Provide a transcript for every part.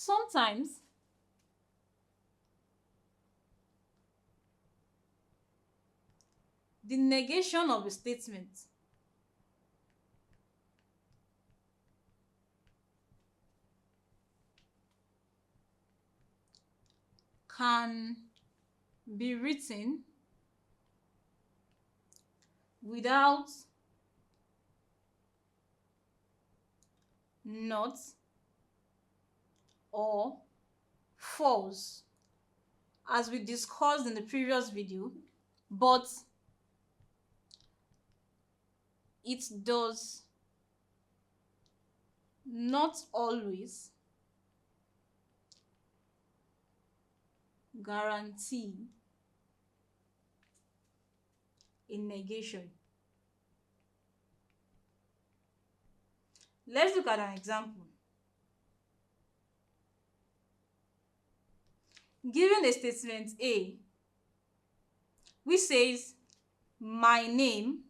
Sometimes the negation of a statement can be written without not or false, as we discussed in the previous video, but it does not always guarantee a negation. Let's look at an example. Given a statement A, which says my name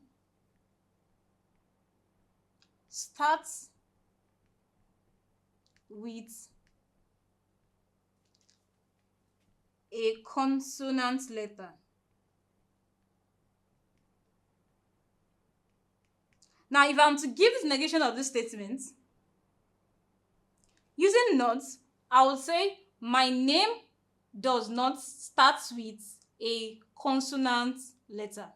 starts with a consonant letter. Now, if I'm to give this negation of this statement, using not, I would say my name does not start with a consonant letter.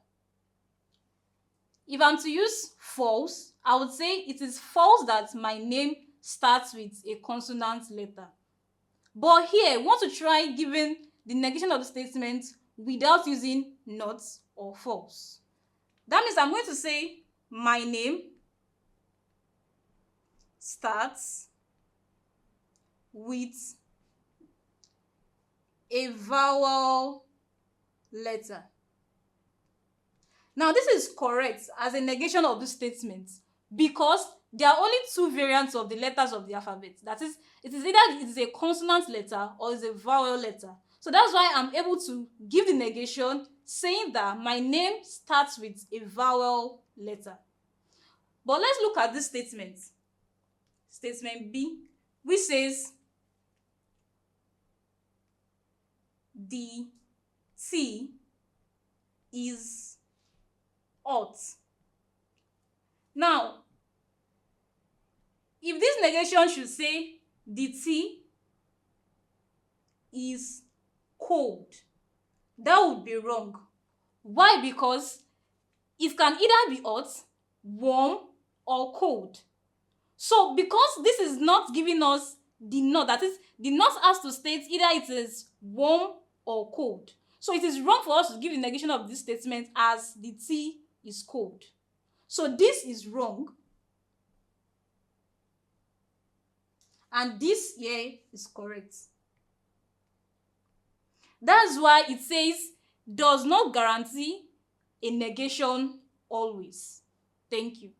If I'm to use false, I would say it is false that my name starts with a consonant letter. But here, we want to try giving the negation of the statement without using not or false. That means I'm going to say my name starts with a vowel letter. Now, this is correct as a negation of this statement because there are only two variants of the letters of the alphabet. That is, it is either a consonant letter or it's a vowel letter. So that's why I'm able to give the negation saying that my name starts with a vowel letter. But let's look at this statement. Statement B, which says the T is hot. Now, if this negation should say the T is cold, that would be wrong. Why? Because it can either be hot, warm, or cold. So because this is not giving us the not, that is, the not has to state either it is warm or cold. So it is wrong for us to give the negation of this statement as the tea is cold. So this is wrong. And this here is correct. That's why it says does not guarantee a negation always. Thank you.